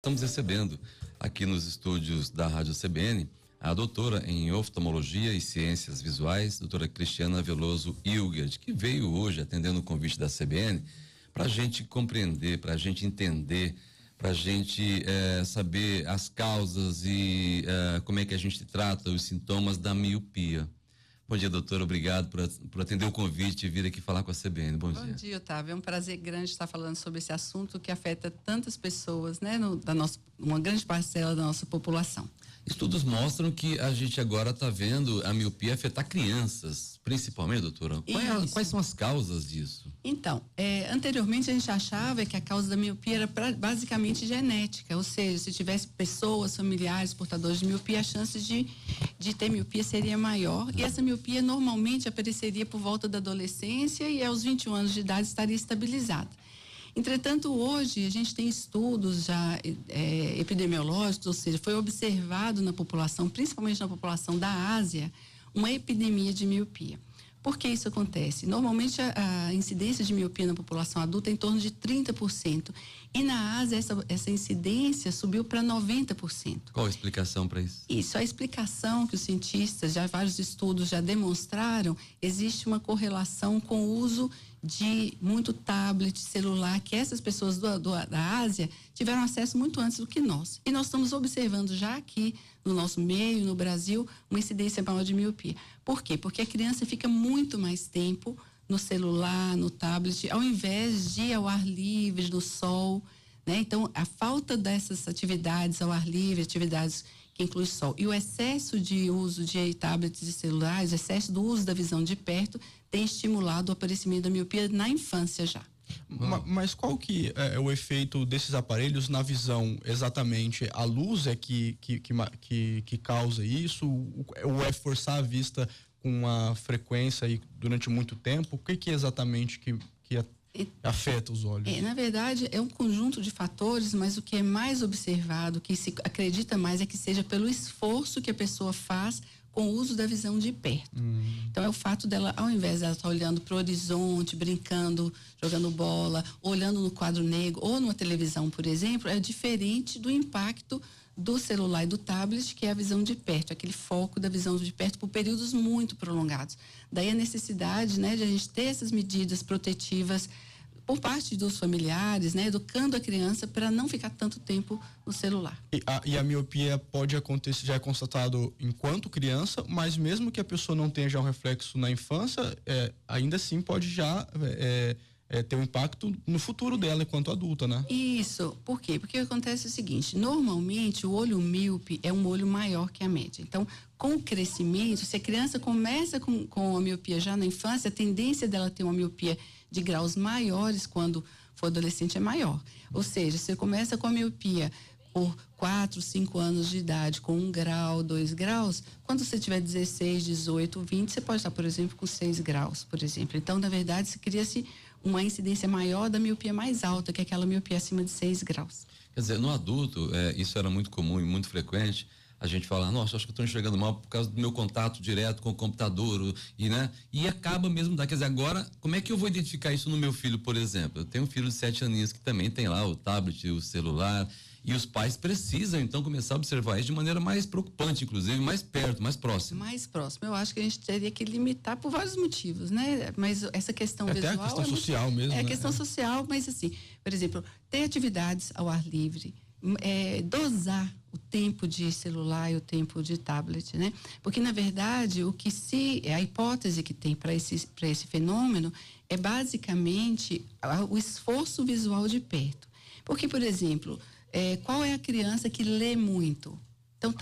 Estamos recebendo aqui nos estúdios da Rádio CBN a doutora em oftalmologia e ciências visuais, doutora Cristiana Veloso Ilgert, que veio hoje atendendo o convite da CBN para a gente compreender, para a gente entender, para a gente saber as causas e como é que a gente trata os sintomas da miopia. Bom dia, doutora, obrigado por atender o convite e vir aqui falar com a CBN. Bom dia. Bom dia, Otávio. É um prazer grande estar falando sobre esse assunto que afeta tantas pessoas, né, uma grande parcela da nossa população. Estudos mostram que a gente agora está vendo a miopia afetar crianças, principalmente, doutora. Quais são as causas disso? Então, anteriormente a gente achava que a causa da miopia era basicamente genética, ou seja, se tivesse pessoas, familiares, portadores de miopia, a chance de ter miopia seria maior, e essa miopia normalmente apareceria por volta da adolescência e aos 21 anos de idade estaria estabilizada. Entretanto, hoje a gente tem estudos já epidemiológicos, ou seja, foi observado na população, principalmente na população da Ásia, uma epidemia de miopia. Por que isso acontece? Normalmente a incidência de miopia na população adulta é em torno de 30%. E na Ásia essa incidência subiu para 90%. Qual a explicação para isso? Isso, a explicação que os cientistas, já vários estudos já demonstraram, existe uma correlação com o uso de muito tablet, celular, que essas pessoas da Ásia tiveram acesso muito antes do que nós. E nós estamos observando já aqui no nosso meio, no Brasil, uma incidência maior de miopia. Por quê? Porque a criança fica muito mais tempo no celular, no tablet, ao invés de ir ao ar livre, no sol, né? Então, a falta dessas atividades ao ar livre, atividades que inclui sol, e o excesso de uso de tablets e celulares, o excesso do uso da visão de perto, tem estimulado o aparecimento da miopia na infância já. Mas qual que é o efeito desses aparelhos na visão? Exatamente, a luz é que causa isso? Ou é forçar a vista com uma frequência aí durante muito tempo? O que é exatamente que afeta os olhos? Na verdade, é um conjunto de fatores, mas o que é mais observado, que se acredita mais, é que seja pelo esforço que a pessoa faz com o uso da visão de perto. Então é o fato dela, ao invés dela estar olhando para o horizonte, brincando, jogando bola, olhando no quadro negro ou numa televisão, por exemplo, é diferente do impacto do celular e do tablet, que é a visão de perto, aquele foco da visão de perto por períodos muito prolongados. Daí a necessidade, né, de a gente ter essas medidas protetivas por parte dos familiares, né, educando a criança para não ficar tanto tempo no celular. E a miopia pode acontecer, já é constatado enquanto criança, mas mesmo que a pessoa não tenha já um reflexo na infância, ainda assim pode já ter um impacto no futuro dela enquanto adulta, né? Isso. Por quê? Porque acontece o seguinte, normalmente o olho míope é um olho maior que a média. Então, com o crescimento, se a criança começa com a miopia já na infância, a tendência dela ter uma miopia de graus maiores quando for adolescente é maior. Ou seja, você começa com a miopia por 4, 5 anos de idade, com 1 grau, 2 graus, quando você tiver 16, 18, 20, você pode estar, por exemplo, com 6 graus, por exemplo. Então, na verdade, se cria-se uma incidência maior da miopia mais alta, que é aquela miopia acima de 6 graus. Quer dizer, no adulto, isso era muito comum e muito frequente, a gente fala, nossa, acho que eu estou enxergando mal por causa do meu contato direto com o computador, e acaba mesmo, quer dizer, agora, como é que eu vou identificar isso no meu filho, por exemplo? Eu tenho um filho de 7 aninhos que também tem lá o tablet, o celular, e os pais precisam, então, começar a observar isso de maneira mais preocupante, inclusive, mais perto, mais próximo. Mais próximo. Eu acho que a gente teria que limitar por vários motivos, né? Mas essa questão visual... Até a questão social mesmo, a questão social, mas assim, por exemplo, ter atividades ao ar livre, dosar o tempo de celular e o tempo de tablet, né? Porque, na verdade, a hipótese que tem para esse fenômeno é basicamente o esforço visual de perto. Porque, por exemplo, qual é a criança que lê muito? Então,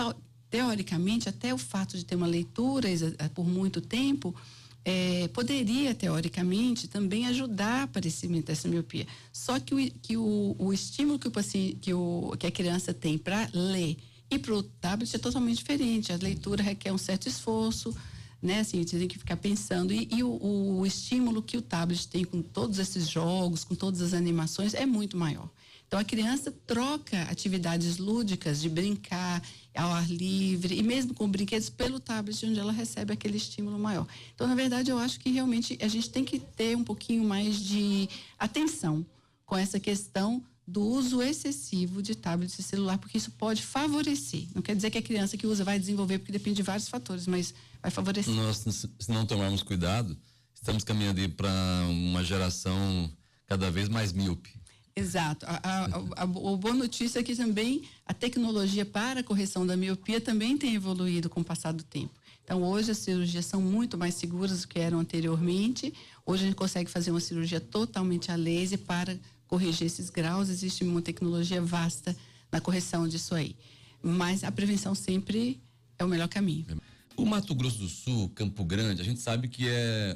teoricamente, até o fato de ter uma leitura por muito tempo poderia, teoricamente, também ajudar o aparecimento dessa miopia. Só que o estímulo que a criança tem para ler e para o tablet é totalmente diferente. A leitura requer um certo esforço, né? Assim, você tem que ficar pensando. E o estímulo que o tablet tem com todos esses jogos, com todas as animações, é muito maior. Então, a criança troca atividades lúdicas de brincar ao ar livre e mesmo com brinquedos pelo tablet, onde ela recebe aquele estímulo maior. Então, na verdade, eu acho que realmente a gente tem que ter um pouquinho mais de atenção com essa questão do uso excessivo de tablet e celular, porque isso pode favorecer. Não quer dizer que a criança que usa vai desenvolver, porque depende de vários fatores, mas vai favorecer. Nós, se não tomarmos cuidado, estamos caminhando para uma geração cada vez mais míope. Exato. A boa notícia é que também a tecnologia para a correção da miopia também tem evoluído com o passar do tempo. Então, hoje as cirurgias são muito mais seguras do que eram anteriormente. Hoje a gente consegue fazer uma cirurgia totalmente a laser para corrigir esses graus. Existe uma tecnologia vasta na correção disso aí. Mas a prevenção sempre é o melhor caminho. O Mato Grosso do Sul, Campo Grande, a gente sabe que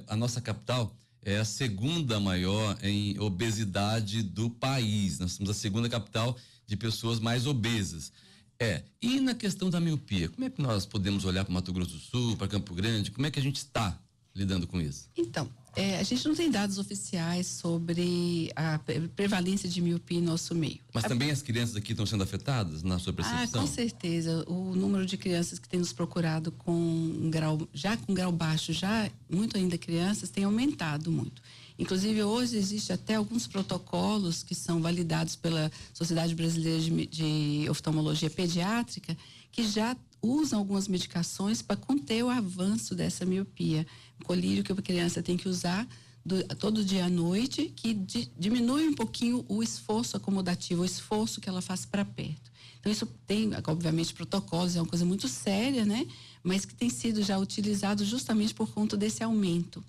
a nossa capital é a segunda maior em obesidade do país. Nós somos a segunda capital de pessoas mais obesas. E na questão da miopia, como é que nós podemos olhar para o Mato Grosso do Sul, para Campo Grande? Como é que a gente está lidando com isso? Então, a gente não tem dados oficiais sobre a prevalência de miopia em nosso meio. Mas também as crianças aqui estão sendo afetadas na sua percepção? Com certeza. O número de crianças que tem nos procurado com um grau baixo, já muito ainda crianças, tem aumentado muito. Inclusive, hoje existe até alguns protocolos que são validados pela Sociedade Brasileira de Oftalmologia Pediátrica, que já usam algumas medicações para conter o avanço dessa miopia. Um colírio que a criança tem que usar todo dia à noite, que diminui um pouquinho o esforço acomodativo, o esforço que ela faz para perto. Então, isso tem, obviamente, protocolos, é uma coisa muito séria, né? Mas que tem sido já utilizado justamente por conta desse aumento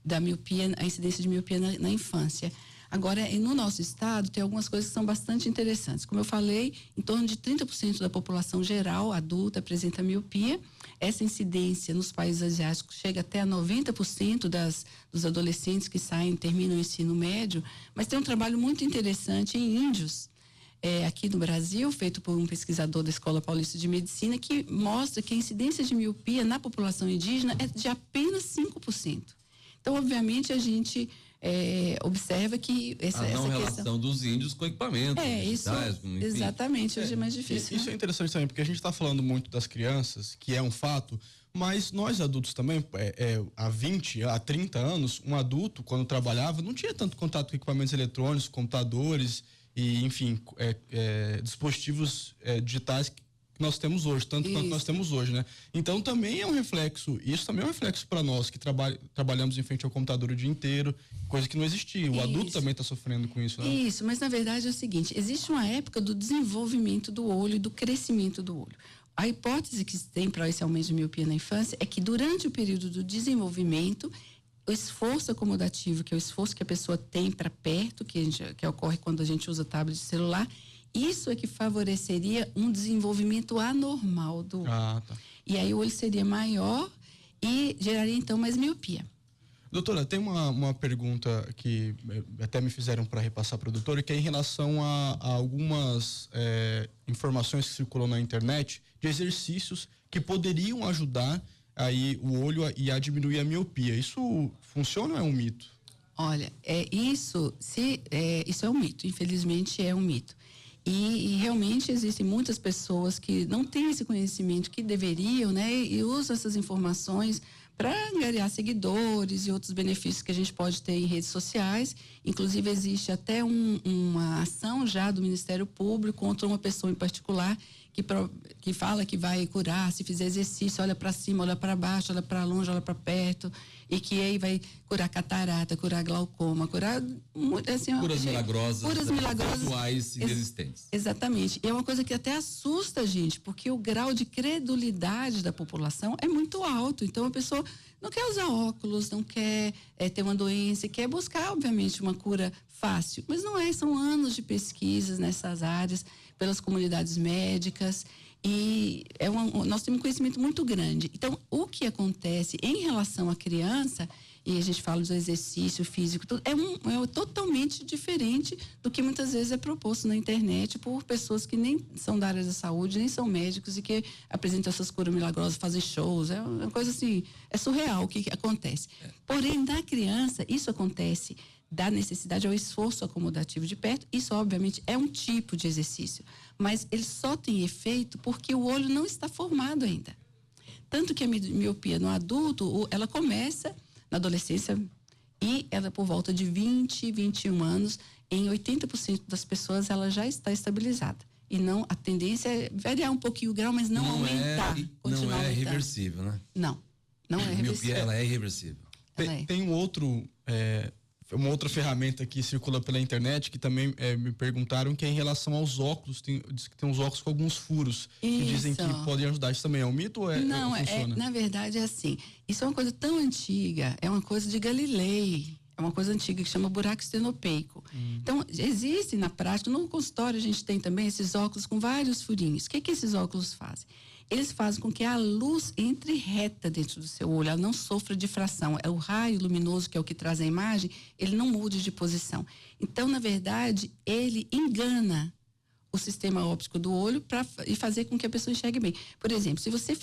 da miopia, a incidência de miopia na infância. Agora, no nosso estado, tem algumas coisas que são bastante interessantes. Como eu falei, em torno de 30% da população geral adulta apresenta miopia. Essa incidência nos países asiáticos chega até a 90% dos adolescentes que terminam o ensino médio. Mas tem um trabalho muito interessante em índios, aqui no Brasil, feito por um pesquisador da Escola Paulista de Medicina, que mostra que a incidência de miopia na população indígena é de apenas 5%. Então, obviamente, a gente observa que essa relação questão dos índios com equipamentos digitais, isso, exatamente, hoje é mais difícil. Isso é interessante também, porque a gente está falando muito das crianças, que é um fato, mas nós adultos também, há 20, há 30 anos, um adulto, quando trabalhava, não tinha tanto contato com equipamentos eletrônicos, computadores e, enfim, dispositivos digitais que nós temos hoje, tanto quanto nós temos hoje, né? Então também é um reflexo, isso também é um reflexo para nós que trabalhamos em frente ao computador o dia inteiro, coisa que não existia. O adulto também está sofrendo com isso, né? Isso, mas na verdade é o seguinte, existe uma época do desenvolvimento do olho e do crescimento do olho. A hipótese que se tem para esse aumento de miopia na infância é que durante o período do desenvolvimento, o esforço acomodativo, que é o esforço que a pessoa tem para perto, que ocorre quando a gente usa tablet celular, isso é que favoreceria um desenvolvimento anormal do olho. Tá. E aí o olho seria maior e geraria então mais miopia. Doutora, tem uma pergunta que até me fizeram para repassar para a doutora, que é em relação a algumas informações que circulam na internet de exercícios que poderiam ajudar aí o olho a diminuir a miopia. Isso funciona ou é um mito? Olha, isso é um mito, infelizmente é um mito. E realmente existem muitas pessoas que não têm esse conhecimento que deveriam, né? E usam essas informações para angariar seguidores e outros benefícios que a gente pode ter em redes sociais. Inclusive, existe até uma ação já do Ministério Público contra uma pessoa em particular que fala que vai curar, se fizer exercício, olha para cima, olha para baixo, olha para longe, olha para perto, e que aí vai curar catarata, curar glaucoma, curar assim, curas milagrosas atuais e resistentes. Exatamente. E é uma coisa que até assusta a gente, porque o grau de credulidade da população é muito alto. Então a pessoa não quer usar óculos, não quer ter uma doença, quer buscar, obviamente, uma cura fácil. Mas não é, são anos de pesquisas nessas áreas, pelas comunidades médicas, e nós temos um conhecimento muito grande. Então, o que acontece em relação à criança, e a gente fala do exercício físico, tudo, é totalmente diferente do que muitas vezes é proposto na internet por pessoas que nem são da área da saúde, nem são médicos e que apresentam essas curas milagrosas, fazem shows, é uma coisa assim, é surreal o que acontece. Porém, na criança, isso acontece da necessidade ao esforço acomodativo de perto. Isso, obviamente, é um tipo de exercício, mas ele só tem efeito porque o olho não está formado ainda. Tanto que a miopia no adulto, ela começa na adolescência e ela, por volta de 20, 21 anos, em 80% das pessoas ela já está estabilizada. E não, a tendência é variar um pouquinho o grau, mas não aumentar. Não é reversível, né? Não é reversível. Miopia, ela é irreversível. Tem uma outra ferramenta que circula pela internet que também me perguntaram, que é em relação aos óculos. Diz que tem uns óculos com alguns furos que dizem que podem ajudar. Isso também é um mito ou não, funciona? Na verdade é assim. Isso é uma coisa tão antiga, é uma coisa de Galilei. É uma coisa antiga que chama buraco estenopeico. Então, existe na prática, no consultório a gente tem também esses óculos com vários furinhos. O que esses óculos fazem? Eles fazem com que a luz entre reta dentro do seu olho, ela não sofra difração. É o raio luminoso, que é o que traz a imagem, ele não mude de posição. Então, na verdade, ele engana o sistema óptico do olho e fazer com que a pessoa enxergue bem. Por exemplo, se você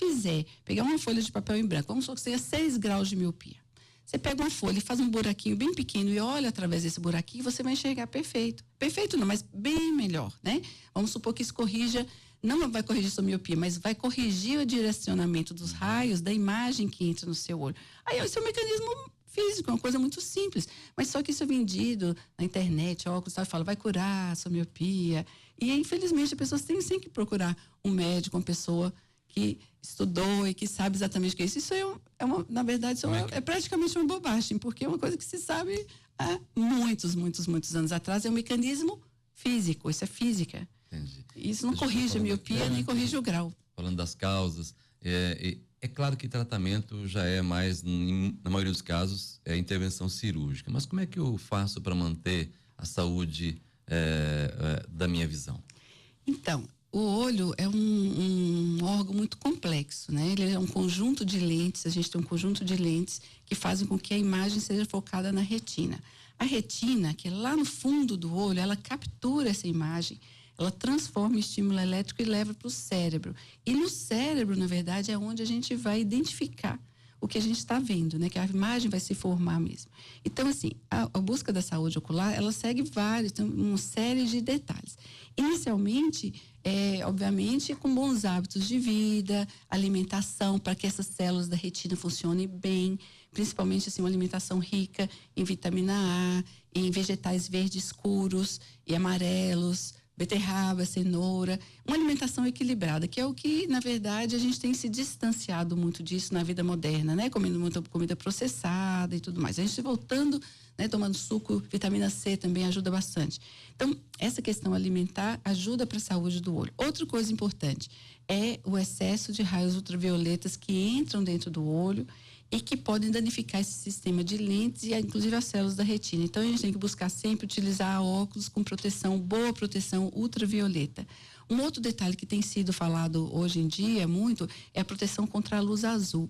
pegar uma folha de papel em branco, vamos supor que tenha 6 graus de miopia. Você pega uma folha e faz um buraquinho bem pequeno e olha através desse buraquinho, você vai enxergar perfeito. Perfeito não, mas bem melhor, né? Vamos supor que isso não vai corrigir sua miopia, mas vai corrigir o direcionamento dos raios da imagem que entra no seu olho. Aí esse é um mecanismo físico, é uma coisa muito simples. Mas só que isso é vendido na internet, óculos, tal, fala, vai curar a sua miopia. E infelizmente as pessoas têm que procurar um médico, uma pessoa que estudou e que sabe exatamente o que é isso. Isso na verdade, é praticamente uma bobagem, porque é uma coisa que se sabe há muitos anos atrás. É um mecanismo físico, isso é física. Entendi. Isso não corrige a miopia, nem corrige o grau. Falando das causas, é claro que tratamento já é mais, na maioria dos casos, é intervenção cirúrgica. Mas como é que eu faço para manter a saúde da minha visão? Então, o olho é um órgão muito complexo, né? Ele é um conjunto de lentes, a gente tem um conjunto de lentes que fazem com que a imagem seja focada na retina. A retina, que é lá no fundo do olho, ela captura essa imagem, ela transforma o estímulo elétrico e leva para o cérebro. E no cérebro, na verdade, é onde a gente vai identificar o que a gente está vendo, né? Que a imagem vai se formar mesmo. Então, assim, a busca da saúde ocular, ela segue uma série de detalhes. Inicialmente, obviamente, com bons hábitos de vida, alimentação, para que essas células da retina funcionem bem, principalmente, assim, uma alimentação rica em vitamina A, em vegetais verdes escuros e amarelos, beterraba, cenoura, uma alimentação equilibrada, que é o que, na verdade, a gente tem se distanciado muito disso na vida moderna, né? Comendo muita comida processada e tudo mais. A gente voltando, né? Tomando suco, vitamina C também ajuda bastante. Então, essa questão alimentar ajuda para a saúde do olho. Outra coisa importante é o excesso de raios ultravioletas que entram dentro do olho e que podem danificar esse sistema de lentes e inclusive as células da retina. Então a gente tem que buscar sempre utilizar óculos com boa proteção ultravioleta. Um outro detalhe que tem sido falado hoje em dia muito é a proteção contra a luz azul.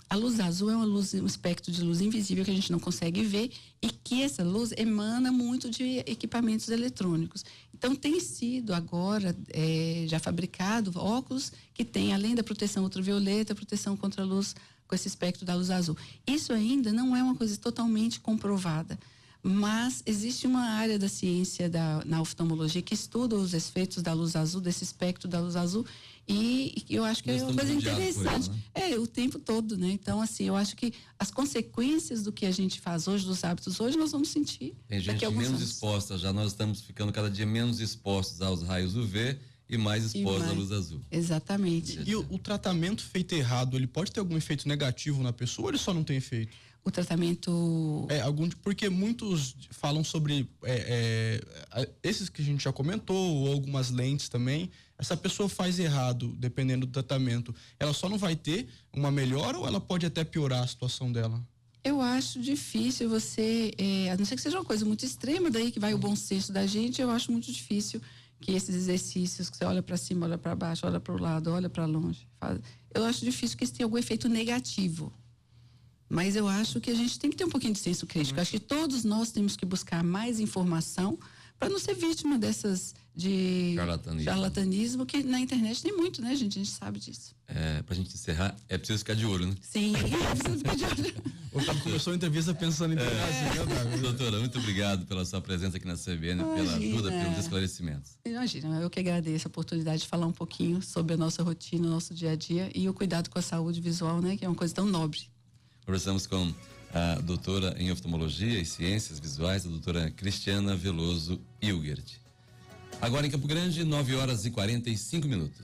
A luz azul é um espectro de luz invisível que a gente não consegue ver e que essa luz emana muito de equipamentos eletrônicos. Então tem sido agora já fabricado óculos que tem, além da proteção ultravioleta, proteção contra a luz com esse espectro da luz azul. Isso ainda não é uma coisa totalmente comprovada, mas existe uma área da ciência na oftalmologia que estuda os efeitos da luz azul, desse espectro da luz azul, e eu acho que é uma coisa interessante. O tempo todo, né? Então, assim, eu acho que as consequências do que a gente faz hoje, dos hábitos hoje, nós vamos sentir. Tem gente menos exposta, já nós estamos ficando cada dia menos expostos aos raios UV e mais expostos à luz azul. Exatamente. E o tratamento feito errado, ele pode ter algum efeito negativo na pessoa ou ele só não tem efeito? O tratamento... Porque muitos falam sobre esses que a gente já comentou, ou algumas lentes também. Essa pessoa faz errado, dependendo do tratamento, ela só não vai ter uma melhora ou ela pode até piorar a situação dela? Eu acho difícil você, a não ser que seja uma coisa muito extrema, daí que vai o bom senso da gente, eu acho muito difícil que esses exercícios que você olha para cima, olha para baixo, olha para o lado, olha para longe, eu acho difícil que isso tenha algum efeito negativo. Mas eu acho que a gente tem que ter um pouquinho de senso crítico. Acho que todos nós temos que buscar mais informação para não ser vítima dessas de charlatanismo, que na internet tem muito, né, gente? A gente sabe disso. Pra gente encerrar, é preciso ficar de olho, né? Sim, é preciso ficar de olho. O Otávio começou a entrevista pensando em Doutora, muito obrigado pela sua presença aqui na CBN, pela ajuda, pelos esclarecimentos. Imagina, eu que agradeço a oportunidade de falar um pouquinho sobre a nossa rotina, o nosso dia a dia e o cuidado com a saúde visual, né? Que é uma coisa tão nobre. Conversamos com a doutora em oftalmologia e ciências visuais, a doutora Cristiana Veloso Hilgert. Agora em Campo Grande, 9 horas e 45 minutos.